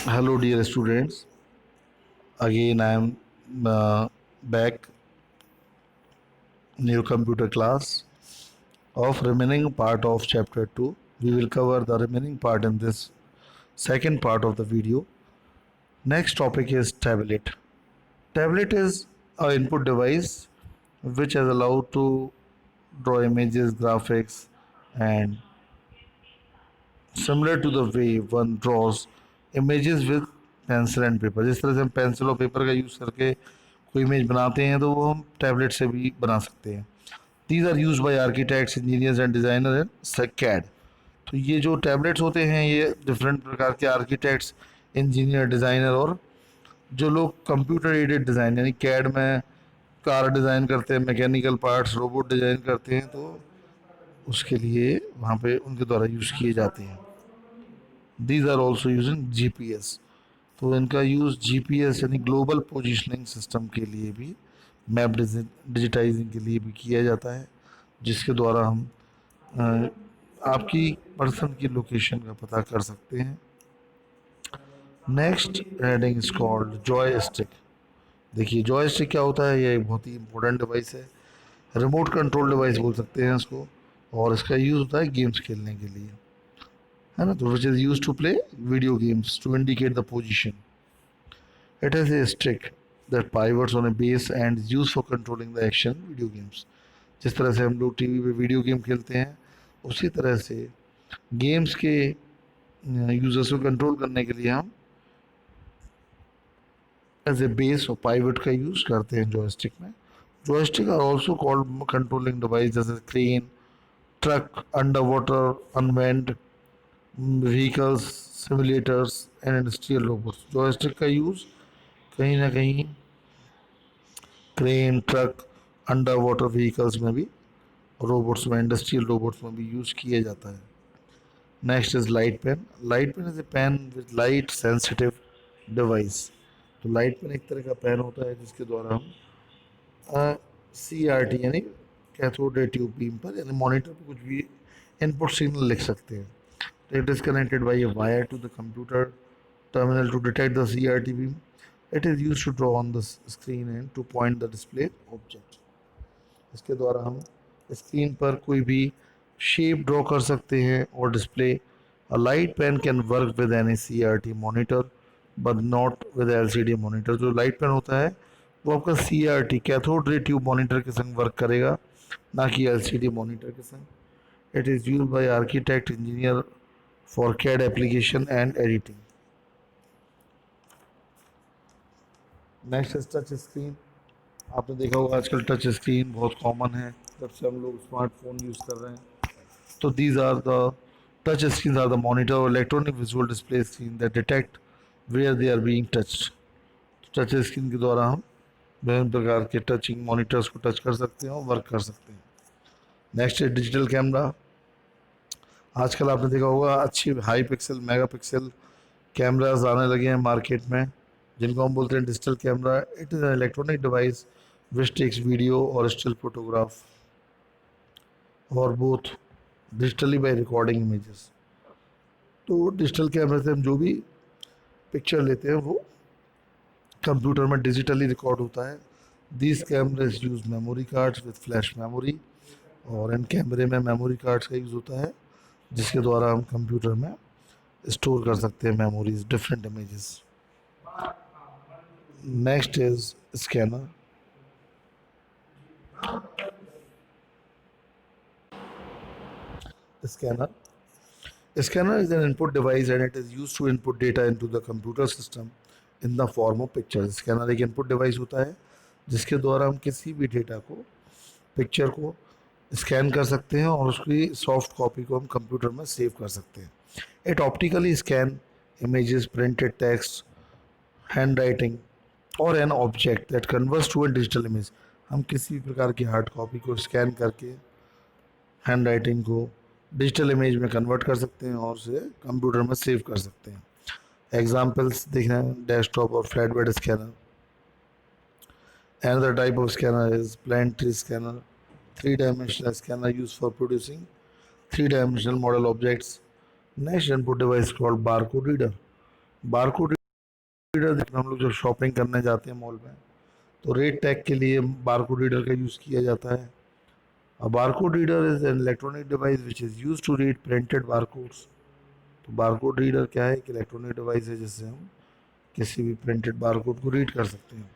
Hello, dear students. Again, I am back in your computer class of remaining part of chapter 2. We will cover the remaining part in this second part of the video. Next topic is tablet. Tablet is an input device which is allowed to draw images, graphics, and similar to the way one draws images with pencil and paper. जिस तरह से हम pencil और paper का use करके कोई image बनाते हैं तो वो हम टैबलेट से भी बना सकते हैं. These are use by architects, engineers and designer and CAD. तो ये जो टैबलेट्स होते हैं ये डिफरेंट प्रकार के आर्किटेक्ट्स, इंजीनियर, डिज़ाइनर और जो लोग कंप्यूटर एडेड डिज़ाइन यानी कैड में कार डिज़ाइन करते हैं, मैकेनिकल पार्ट्स, रोबोट डिज़ाइन करते हैं, तो उसके लिए वहाँ पे उनके द्वारा यूज़ किए जाते हैं. These are also using GPS. तो इनका यूज़ GPS यानी ग्लोबल पोजिशनिंग सिस्टम के लिए भी, मैप डिजिटाइजिंग के लिए भी किया जाता है, जिसके द्वारा हम आपकी पर्सन की लोकेशन का पता कर सकते हैं. Next heading is called Joy stick. देखिए जॉय स्टिक क्या होता है. ये एक बहुत ही इंपॉर्टेंट डिवाइस है, रिमोट कंट्रोल डिवाइस बोल सकते हैं इसको, और इसका यूज़ होता है गेम्स खेलने के लिए, है ना. तो which is use to play video games to indicate the position. It has a stick that pivots on a base and is used for controlling the action video games. जिस तरह से हम लोग टीवी पे वीडियो गेम खेलते हैं उसी तरह से गेम्स के यूजर्स को कंट्रोल करने के लिए हम एज ए बेस और पाइवट का यूज़ करते हैं जॉयस्टिक में. Joystick are also called controlling device जैसे crane, truck, under water unmanned vehicles, simulators and industrial robots. Joystick का यूज़ कहीं ना कहीं crane, truck, under water vehicles में भी, रोबोट्स में, इंडस्ट्रियल रोबोट्स में भी यूज़ किया जाता है. Next is light pen. Light pen is a pen with light sensitive device. तो लाइट पेन एक तरह का पेन होता है जिसके द्वारा हम CRT यानी कैथोड रे ट्यूब बीम पर यानी मॉनिटर पर कुछ भी इनपुट सिग्नल लिख सकते हैं. तो it is connected by a wire to the computer terminal to detect the CRT beam. It is used to draw on the screen and to point the display object. इसके द्वारा हम screen पर कोई भी शेप ड्रॉ कर सकते हैं और display. A light pen can work with any CRT monitor but not with LCD monitor. जो लाइट पेन होता है वो आपका CRT cathode ray tube monitor के संग वर्क करेगा, ना कि LCD मॉनिटर के संग. It is use by architect, engineer for CAD application and editing. Next is touch screen. आपने देखा होगा आजकल टच स्क्रीन बहुत कॉमन है जब से हम लोग स्मार्टफोन यूज़ कर रहे हैं. तो these are the touch screen are the monitor और electronic visual display screen that detect where they are being touched. Touch screen के द्वारा हम विभिन्न प्रकार के टचिंग मॉनिटर्स को टच कर सकते हैं और वर्क कर सकते हैं. नेक्स्ट है डिजिटल कैमरा. आजकल आपने देखा होगा अच्छी high pixel, mega pixel cameras आने लगे हैं मार्केट में, जिनको हम बोलते हैं digital camera. It is an electronic device which takes video और स्टिल फोटोग्राफ और both digitally by recording images. तो डिजिटल कैमरे से हम जो भी पिक्चर लेते हैं वो कंप्यूटर में डिजिटली रिकॉर्ड होता है. This cameras use memory cards with flash memory. और इन कैमरे में मेमोरी कार्ड्स का यूज़ होता है जिसके द्वारा हम कंप्यूटर में स्टोर कर सकते हैं memories, different images. Next is scanner. Scanner. A scanner is an input device and it is used to input data into the computer system in the form of pictures. Scanner एक input device होता है जिसके द्वारा हम किसी भी data को, picture को स्कैन कर सकते हैं और उसकी सॉफ्ट कॉपी को हम कंप्यूटर में सेव कर सकते हैं. It optically scan images, printed text, handwriting और an object that converts to a digital image. हम किसी भी प्रकार की हार्ड कॉपी को स्कैन करके हैंड राइटिंग को डिजिटल इमेज में कन्वर्ट कर सकते हैं और उसे कंप्यूटर में सेव कर सकते हैं. एग्जाम्पल्स देखना है डेस्कटॉप और flat bed scanner. Another type of scanner is planetary scanner, three-dimensional scanner used for producing three-dimensional model objects. Next input device called barcode reader. Barcode reader देखना, हम लोग जब शॉपिंग करने जाते हैं मॉल में तो रेट टैग के लिए बारकोड रीडर का यूज़ किया जाता है. A barcode reader is an electronic device which is used to read printed barcodes. तो बारकोड रीडर क्या है? एक इलेक्ट्रॉनिक डिवाइस है जिससे हम किसी भी प्रिंटेड बारकोड को रीड कर सकते हैं.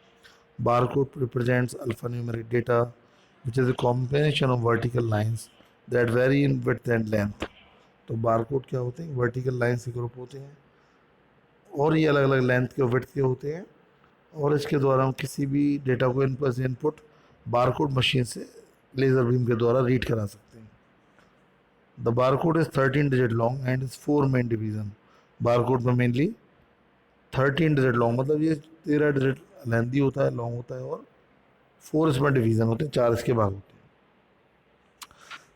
Barcode represents alphanumeric data which is a combination of vertical lines that vary in width and length. तो बारकोड क्या होते हैं? वर्टिकल लाइन्स के ग्रुप होते हैं और ये अलग अलग लेंथ के विड्थ के होते हैं, और इसके द्वारा हम किसी भी डेटा को इनपुट बारकोड मशीन से लेज़र बीम के द्वारा रीड करा सकते हैं. The barcode is 13 digit long and is 4 main division. Barcode में मेनली 13 डिजिट लॉन्ग मतलब ये 13 डिजिट लेंथी होता है, लॉन्ग होता है, और 4 इसमें डिवीजन होते हैं, 4 इसके भाग होते हैं.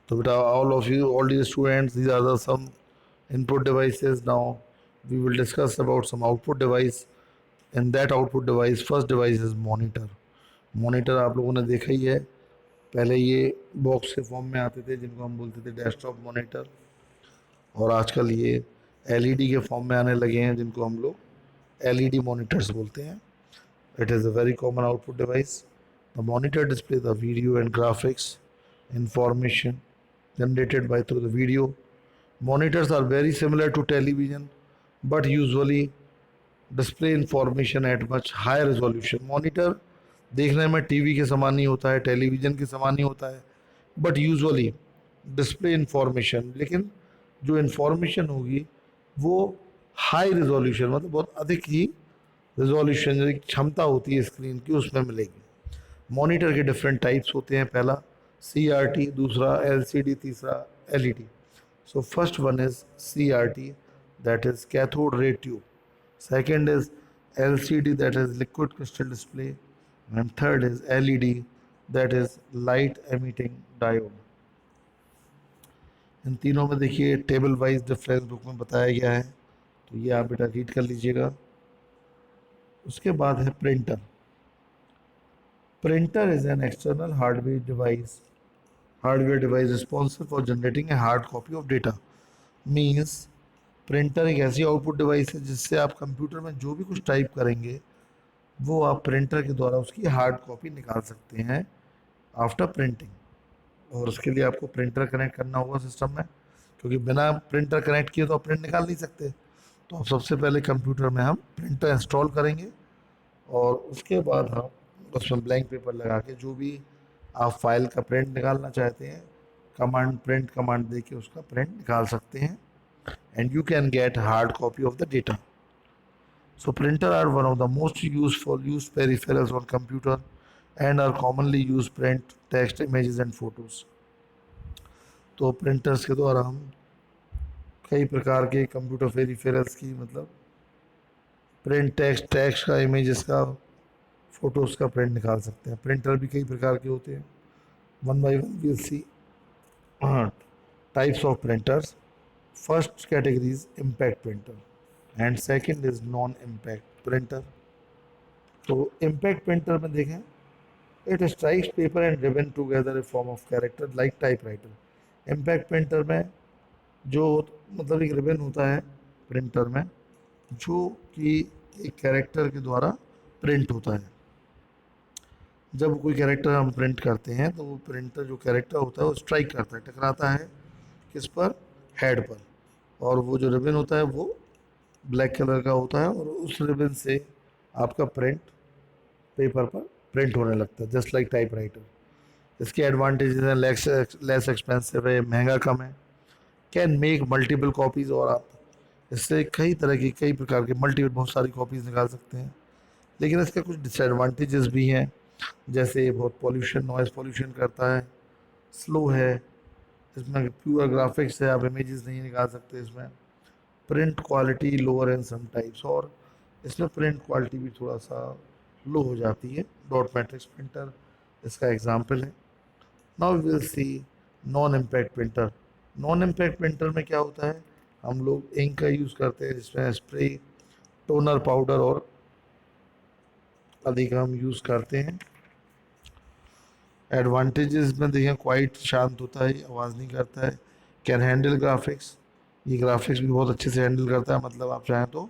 तो बेटा all of you, all the students, these are the some input devices. Now we will discuss about some output device. In that output device first device is monitor. Monitor आप लोगों ने देखा ही है, पहले ये बॉक्स के फॉर्म में आते थे जिनको हम बोलते थे डेस्कटॉप मॉनिटर, और आजकल ये एलईडी के फॉर्म में आने लगे हैं जिनको हम लोग एलईडी मॉनिटर्स बोलते हैं. It is a very common output device. The monitor display the video and graphics information generated by through the video. Monitors are very similar to television but usually display information at much higher resolution. Monitor देखने में TV के समान नहीं होता है, television के समान नहीं होता है, बट यूजुअली डिस्प्ले इंफॉर्मेशन, लेकिन जो इंफॉर्मेशन होगी वो हाई रिजोल्यूशन मतलब बहुत अधिक ही रिजोल्यूशन जो क्षमता होती है स्क्रीन की उसमें मिलेगी. मॉनिटर के डिफरेंट टाइप्स होते हैं, पहला CRT, दूसरा LCD, तीसरा LED. So first one is CRT, that is cathode ray tube. Second is LCD, that is liquid crystal display, and third is LED, that is light emitting diode. इन तीनों में देखिए table wise difference book में बताया गया है, तो ये आप बेटा रीड कर लीजिएगा. उसके बाद है printer. Printer is an external hardware device responsible for generating a hard copy of data. Means printer एक ऐसी आउटपुट डिवाइस है जिससे आप कंप्यूटर में जो भी कुछ टाइप करेंगे वो आप प्रिंटर के द्वारा उसकी हार्ड कॉपी निकाल सकते हैं आफ्टर प्रिंटिंग. और उसके लिए आपको प्रिंटर कनेक्ट करना होगा सिस्टम में, क्योंकि बिना प्रिंटर कनेक्ट किए तो आप प्रिंट निकाल नहीं सकते. तो अब सबसे पहले कंप्यूटर में हम प्रिंटर इंस्टॉल करेंगे और उसके बाद हम उसमें ब्लैंक पेपर लगा के जो भी आप फाइल का प्रिंट निकालना चाहते हैं प्रिंट कमांड दे के उसका प्रिंट निकाल सकते हैं, and you can get hard copy of the data. So printer are one of the most use peripherals on computer and are commonly use print text, images and photos. तो printers के द्वारा हम कई प्रकार के कंप्यूटर पेरिफेरल्स की मतलब print text का, इमेजेस का, फोटोज़ का प्रिंट निकाल सकते हैं. प्रिंटर भी कई प्रकार के होते हैं. One by one we'll see types of printers. First category is impact printer and second is non-impact printer. तो impact printer में देखें, it strikes paper and ribbon together a form of character like typewriter. impact printer में जो मतलब एक ribbon होता है printer में जो कि एक कैरेक्टर के द्वारा प्रिंट होता है. जब कोई कैरेक्टर हम प्रिंट करते हैं तो वो प्रिंटर जो कैरेक्टर होता है वो स्ट्राइक करता है, टकराता है किस पर? हेड पर. और वो जो रिबन होता है वो ब्लैक कलर का होता है और उस रिबन से आपका प्रिंट पेपर पर प्रिंट होने लगता है, जस्ट लाइक टाइपराइटर. इसके एडवांटेजेस हैं, लेस एक्सपेंसिव है, महंगा कम है, कैन मेक मल्टीपल कॉपीज़, और आप इससे कई तरह की कई प्रकार के बहुत सारी कॉपीज़ निकाल सकते हैं. लेकिन इसके कुछ डिसएडवांटेजेस भी हैं, जैसे बहुत नॉइज़ पोल्यूशन करता है, स्लो है, इसमें प्योर ग्राफिक्स है, आप इमेजेस नहीं निकाल सकते इसमें, print quality lower in some types, और इसमें प्रिंट क्वालिटी भी थोड़ा सा लो हो जाती है. डॉट मैट्रिक्स प्रिंटर इसका एग्जांपल है. Now we will see non impact printer. Non impact printer में क्या होता है, हम लोग इंक का यूज़ करते हैं जिसमें स्प्रे, टोनर पाउडर और अधिक हम यूज़ करते हैं. एडवांटेजेस में देखें, क्वाइट शांत होता है, आवाज़ नहीं करता है, कैन हैंडल ग्राफिक्स, ये ग्राफिक्स भी बहुत अच्छे से हैंडल करता है, मतलब आप चाहें तो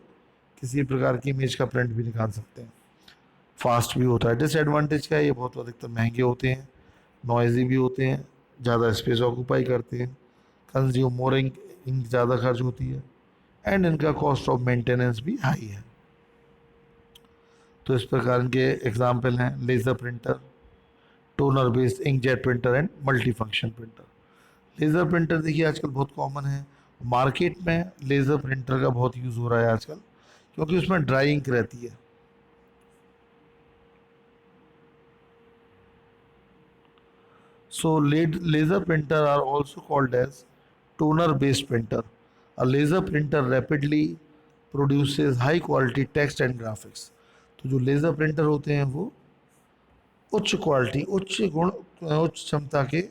किसी प्रकार की इमेज का प्रिंट भी निकाल सकते हैं। फास्ट भी होता है। डिसएडवांटेज क्या है, ये बहुत अधिकतर महंगे होते हैं, नॉइजी भी होते हैं, ज़्यादा स्पेस ऑक्यूपाई करते हैं, कंज्यूम मोर इंक, इंक ज़्यादा खर्च होती है, एंड इनका कॉस्ट ऑफ मेंटेनेंस भी हाई है। तो इस प्रकार के एग्जाम्पल हैं laser printer, toner based inkjet printer and multi function printer. Laser printer देखिए आजकल बहुत कॉमन है, मार्केट में लेज़र प्रिंटर का बहुत यूज़ हो रहा है आजकल, क्योंकि उसमें ड्राई इंक रहती है। So laser printer are also called as toner based printer. A laser printer rapidly produces high quality text and graphics. तो जो लेज़र प्रिंटर होते हैं वो उच्च क्वालिटी, उच्च गुण, उच्च क्षमता के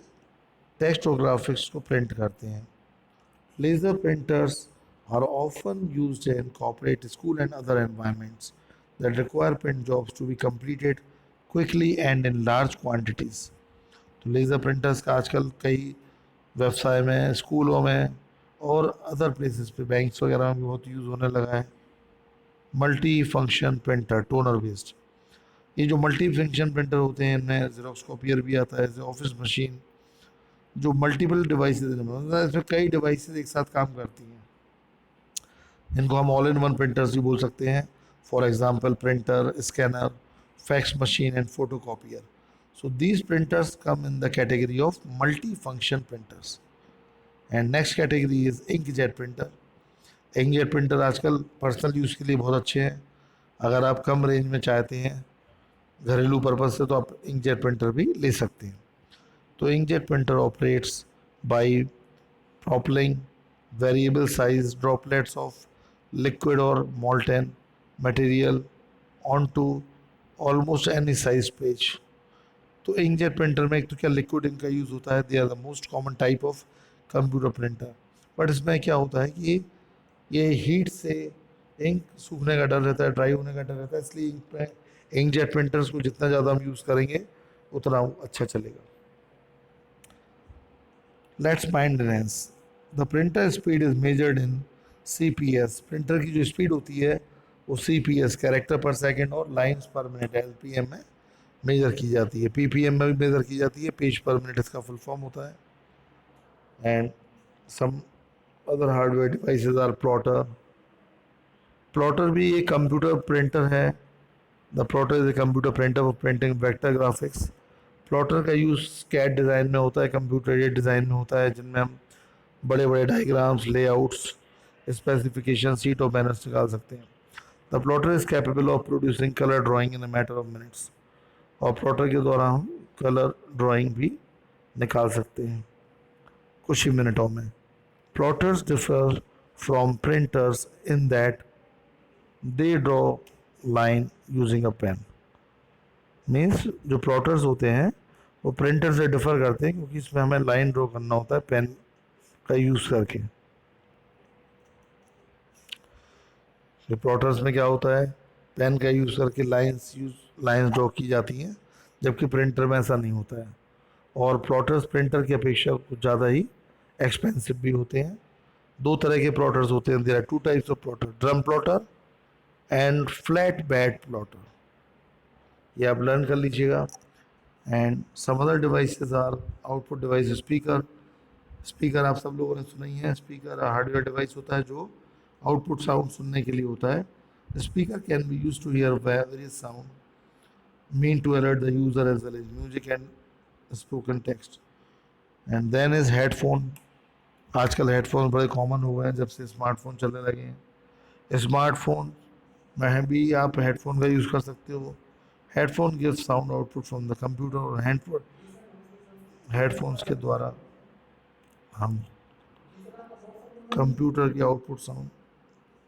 टेक्स्ट और ग्राफिक्स को प्रिंट करते हैं। Laser printers are often used in corporate, school and other environments that require print jobs to be completed quickly and in large quantities. तो लेज़र प्रिंटर्स का आजकल कई व्यवसाय में, स्कूलों में और अदर प्लेसेस पे, बैंक्स वगैरह में भी बहुत यूज़ होने लगा है। Multi function printer, toner based. ये जो मल्टी फंक्शन प्रिंटर होते हैं इनमें जेरोक्स कॉपियर भी आता है, ऑफिस मशीन, जो मल्टीपल डिवाइसेज, इसमें कई डिवाइसेज एक साथ काम करती हैं। इनको हम ऑल इन वन प्रिंटर्स भी बोल सकते हैं। For example printer, scanner, fax machine and photo copier. So these printers come in the category of multi-function printers. And next category is inkjet printer. Inkjet printer आजकल personal use के लिए बहुत अच्छे हैं। अगर आप कम रेंज में चाहते हैं घरेलू पर्पज से, तो आप इंकजेट प्रिंटर भी ले सकते हैं। तो inkjet printer operates by propelling variable size droplets of liquid or molten material onto almost any size page. तो इंकजेट प्रिंटर में एक तो क्या लिक्विड इंक का यूज़ होता है, they are the most common type of computer printer. But इसमें क्या होता है कि ये हीट से इंक सूखने का डर रहता है, ड्राई होने का डर रहता है, इसलिए इंक में इंकजेट प्रिंटर्स को जितना ज़्यादा हम यूज़ करेंगे उतना अच्छा चलेगा। Let's maintenance. The printer speed is measured in CPS। Printer की जो स्पीड होती है वो CPS, कैरेक्टर पर सेकेंड, और लाइन्स पर मिनट, LPM में मेजर की जाती है। PPM में भी मेजर की जाती है, पेज पर मिनट इसका फुल फॉर्म होता है। And some other hardware devices are plotter. Plotter भी एक कंप्यूटर प्रिंटर है। The plotter is a computer printer for printing vector graphics. Plotter का यूज़ कैड डिज़ाइन में होता है, कंप्यूटर एडेड डिज़ाइन में होता है, जिनमें हम बड़े बड़े डायग्राम्स, लेआउट्स, स्पेसिफिकेशन शीट और बैनर्स निकाल सकते हैं। The plotter is capable of producing colour drawing in a matter of minutes. और प्लॉटर के द्वारा हम कलर ड्राइंग भी निकाल सकते हैं कुछ ही मिनटों में। Plotters differ from printers in that they draw line using a pen. Means जो प्लॉटर्स होते हैं वो प्रिंटर से डिफर करते हैं, क्योंकि इसमें हमें लाइन ड्रॉ करना होता है पेन का यूज़ करके। जो प्लॉटर्स में क्या होता है, पेन का यूज़ करके लाइंस ड्रॉ की जाती हैं, जबकि प्रिंटर में ऐसा नहीं होता है। और प्लॉटर्स प्रिंटर की अपेक्षा कुछ ज़्यादा ही एक्सपेंसिव भी होते हैं। दो तरह के प्लॉटर्स होते हैं, there are two types of plotter, drum plotter and flat bed plotter. ये आप लर्न कर लीजिएगा। And some other devices are output device, speaker. Speaker आप सब लोगों ने सुना ही है। स्पीकर हार्डवेयर डिवाइस होता है जो आउटपुट साउंड सुनने के लिए होता है। Speaker can be use to hear various sound mean to alert the user as well as music and spoken text. And then is headphone. आजकल हेडफोन बड़े कॉमन हो गए हैं जब से स्मार्टफोन चलने लगे हैं। स्मार्टफोन में भी आप हेडफोन का यूज़ कर सकते हो। Headphone gives sound output from the computer, और हेडफोन्स के द्वारा हम कंप्यूटर की आउटपुट साउंड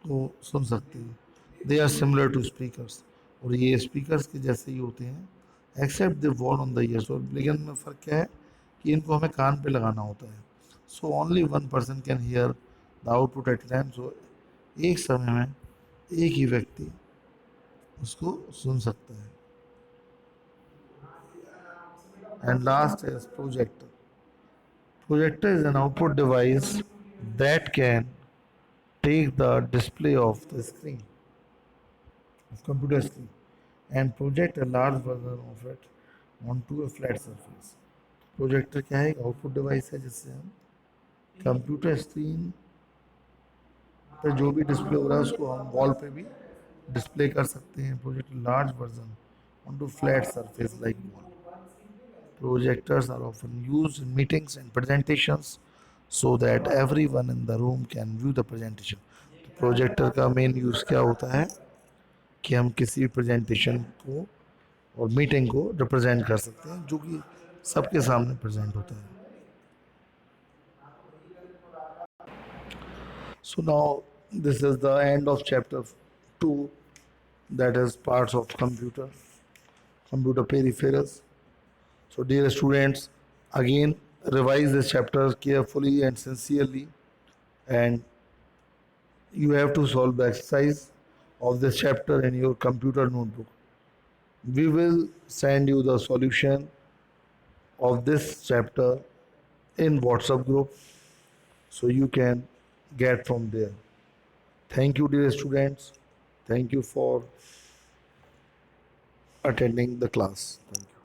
को सुन सकते हैं। They are similar to speakers. और ये स्पीकर्स के जैसे ही होते हैं, except they wall on the ears. और लेकिन में फ़र्क क्या है कि इनको हमें कान पे लगाना होता है। So only one person can hear the output at time. So एक समय में एक ही व्यक्ति उसको सुन सकता है। And last is projector. Projector is an output device that can take the display of the screen. of computer screen and project a large version of it onto a flat surface. Projector क्या है? Output device है जिससे हम computer screen पे जो भी display हो रहा है उसको हम वॉल पे भी डिस्प्ले कर सकते हैं. Project large version onto flat surface like wall. Projectors are often used in meetings and presentations so that everyone in the room can view the presentation. तो प्रोजेक्टर का मेन यूज़ क्या होता है कि हम किसी भी प्रेजेंटेशन को और मीटिंग को रिप्रेजेंट कर सकते हैं जो कि सबके सामने प्रेजेंट होता है. So now this is the end of chapter 2, that is parts of computer peripherals. So dear students, again revise this chapter carefully and sincerely, and you have to solve the exercise of this chapter in your computer notebook. We will send you the solution of this chapter in WhatsApp group so you can get from there. Thank you, dear students. Thank you for attending the class. Thank you.